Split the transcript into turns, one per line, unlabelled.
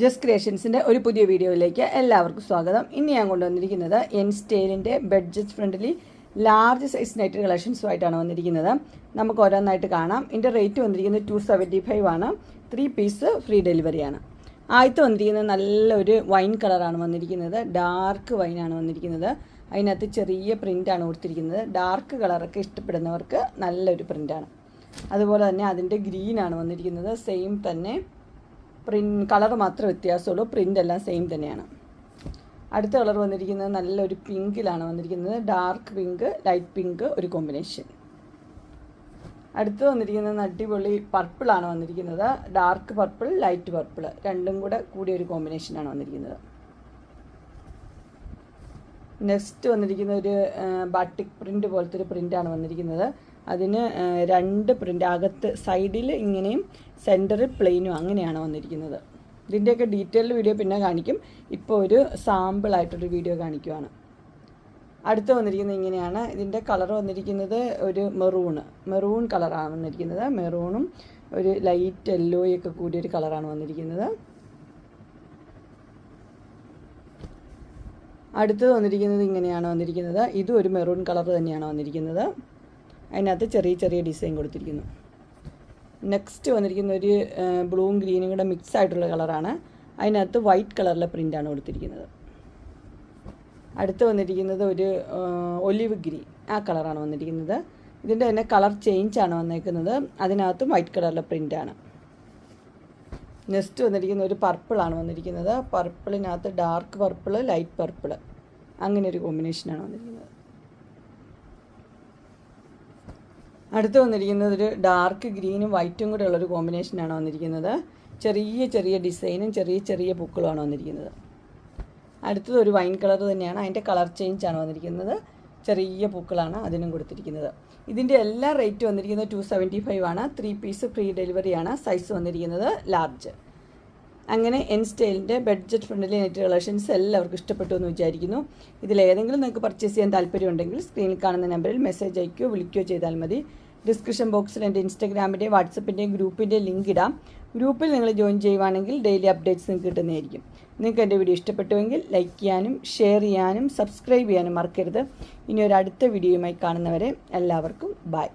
Just ക്രിയേഷൻസിൻ്റെ ഒരു പുതിയ വീഡിയോയിലേക്ക് എല്ലാവർക്കും സ്വാഗതം. ഇന്ന് ഞാൻ കൊണ്ടുവന്നിരിക്കുന്നത് എൻ സ്റ്റൈലിൻ്റെ budget friendly large size night കളക്ഷൻസുമായിട്ടാണ് വന്നിരിക്കുന്നത്. നമുക്ക് ഓരോന്നായിട്ട് കാണാം. ഇതിൻ്റെ റേറ്റ് വന്നിരിക്കുന്നത് 275 ആണ്. 3 പീസ് ഫ്രീ ഡെലിവറിയാണ്. ആദ്യത്തെ വന്നിരിക്കുന്നത് നല്ലൊരു വൈൻ കളറാണ് വന്നിരിക്കുന്നത്. ഡാർക്ക് വൈനാണ് വന്നിരിക്കുന്നത്. അതിനകത്ത് ചെറിയ പ്രിൻ്റാണ് കൊടുത്തിരിക്കുന്നത്. ഡാർക്ക് കളറൊക്കെ ഇഷ്ടപ്പെടുന്നവർക്ക് നല്ലൊരു പ്രിൻ്റാണ്. അതുപോലെ തന്നെ അതിൻ്റെ ഗ്രീനാണ് വന്നിരിക്കുന്നത്. സെയിം തന്നെ കളർ മാത്രമേ വ്യത്യാസമുള്ളൂ. പ്രിൻ്റ് എല്ലാം സെയിം തന്നെയാണ്. അടുത്ത കളർ വന്നിരിക്കുന്നത് നല്ലൊരു പിങ്കിലാണ് വന്നിരിക്കുന്നത്. ഡാർക്ക് പിങ്ക്, ലൈറ്റ് പിങ്ക് ഒരു കോമ്പിനേഷൻ. അടുത്ത് വന്നിരിക്കുന്നത് അടിപൊളി പർപ്പിളാണ് വന്നിരിക്കുന്നത്. ഡാർക്ക് പർപ്പിൾ, ലൈറ്റ് പർപ്പിൾ രണ്ടും കൂടെ കൂടിയ ഒരു കോമ്പിനേഷനാണ് വന്നിരിക്കുന്നത്. നെക്സ്റ്റ് വന്നിരിക്കുന്ന ഒരു ബാട്ടിക് പ്രിൻ്റ് പോലത്തെ ഒരു പ്രിൻ്റാണ് വന്നിരിക്കുന്നത്. അതിന് 2 പ്രിൻ്റ്, അകത്ത് സൈഡിൽ ഇങ്ങനെയും സെൻറ്ററിൽ പ്ലെയിനും അങ്ങനെയാണ് വന്നിരിക്കുന്നത്. ഇതിൻ്റെയൊക്കെ ഡീറ്റെയിൽഡ് വീഡിയോ പിന്നെ കാണിക്കും. ഇപ്പോൾ ഒരു സാമ്പിളായിട്ടൊരു വീഡിയോ കാണിക്കുവാണ്. അടുത്ത് വന്നിരിക്കുന്നത് ഇങ്ങനെയാണ്. ഇതിൻ്റെ കളർ വന്നിരിക്കുന്നത് ഒരു മെറൂൺ കളറാണ് വന്നിരിക്കുന്നത്. മെറൂണും ഒരു ലൈറ്റ് യെല്ലോയൊക്കെ കൂടിയൊരു കളറാണ് വന്നിരിക്കുന്നത്. അടുത്തത് വന്നിരിക്കുന്നത് ഇങ്ങനെയാണ് വന്നിരിക്കുന്നത്. ഇതും ഒരു മെറൂൺ കളർ തന്നെയാണ് വന്നിരിക്കുന്നത്. അതിനകത്ത് ചെറിയ ചെറിയ ഡിസൈൻ കൊടുത്തിരിക്കുന്നു. നെക്സ്റ്റ് വന്നിരിക്കുന്ന ഒരു ബ്ലൂവും ഗ്രീനും കൂടെ മിക്സ് ആയിട്ടുള്ള കളറാണ്. അതിനകത്ത് വൈറ്റ് കളറിലെ പ്രിൻ്റാണ് കൊടുത്തിരിക്കുന്നത്. അടുത്ത് വന്നിരിക്കുന്നത് ഒരു ഒലിവ് ഗ്രീൻ, ആ കളറാണ് വന്നിരിക്കുന്നത്. ഇതിൻ്റെ തന്നെ കളർ ചേഞ്ചാണ് വന്നിരിക്കുന്നത്. അതിനകത്തും വൈറ്റ് കളറിലെ പ്രിൻ്റാണ്. നെക്സ്റ്റ് വന്നിരിക്കുന്ന ഒരു പർപ്പിളാണ് വന്നിരിക്കുന്നത്. പർപ്പിളിനകത്ത് ഡാർക്ക് പർപ്പിൾ, ലൈറ്റ് പർപ്പിൾ അങ്ങനെ ഒരു കോമ്പിനേഷനാണ് വന്നിരിക്കുന്നത്. അടുത്ത് വന്നിരിക്കുന്നത് ഒരു ഡാർക്ക് ഗ്രീനും വൈറ്റും കൂടെ ഉള്ളൊരു കോമ്പിനേഷനാണ് വന്നിരിക്കുന്നത്. ചെറിയ ചെറിയ ഡിസൈനും ചെറിയ ചെറിയ പൂക്കളുമാണ് വന്നിരിക്കുന്നത്. അടുത്തത് ഒരു വൈൻ കളർ തന്നെയാണ്. അതിൻ്റെ കളർ ചേഞ്ചാണ് വന്നിരിക്കുന്നത്. ചെറിയ പൂക്കളാണ് അതിനും കൊടുത്തിരിക്കുന്നത്. ഇതിൻ്റെ എല്ലാ റേറ്റ് വന്നിരിക്കുന്നത് 275 ആണ്. 3 പീസ് ഫ്രീ ഡെലിവറിയാണ്. സൈസ് വന്നിരിക്കുന്നത് ലാർജ്. അങ്ങനെ എൻ സ്റ്റൈലിൻ്റെ ബഡ്ജറ്റ് ഫ്രണ്ട്ലി നെറ്റ് കളക്ഷൻസ് എല്ലാവർക്കും ഇഷ്ടപ്പെട്ടു എന്ന് വിചാരിക്കുന്നു. ഇതിലേതെങ്കിലും നിങ്ങൾക്ക് പർച്ചേസ് ചെയ്യാൻ താല്പര്യമുണ്ടെങ്കിൽ സ്ക്രീനിൽ കാണുന്ന നമ്പറിൽ മെസ്സേജ് അയക്കുകയോ വിളിക്കുകയോ ചെയ്താൽ മതി. ഡിസ്ക്രിപ്ഷൻ ബോക്സിൽ എൻ്റെ ഇൻസ്റ്റാഗ്രാമിൻ്റെയും വാട്സപ്പിൻ്റെയും ഗ്രൂപ്പിൻ്റെ ലിങ്ക് ഇടാം. ഗ്രൂപ്പിൽ നിങ്ങൾ ജോയിൻ ചെയ്യുവാണെങ്കിൽ ഡെയിലി അപ്ഡേറ്റ്സ് നിങ്ങൾക്ക് കിട്ടുന്നതായിരിക്കും. നിങ്ങൾക്ക് എൻ്റെ വീഡിയോ ഇഷ്ടപ്പെട്ടുവെങ്കിൽ ലൈക്ക് ചെയ്യാനും ഷെയർ ചെയ്യാനും സബ്സ്ക്രൈബ് ചെയ്യാനും മറക്കരുത്. ഇനി ഒരു അടുത്ത വീഡിയോയുമായി കാണുന്നവരെ എല്ലാവർക്കും ബൈ.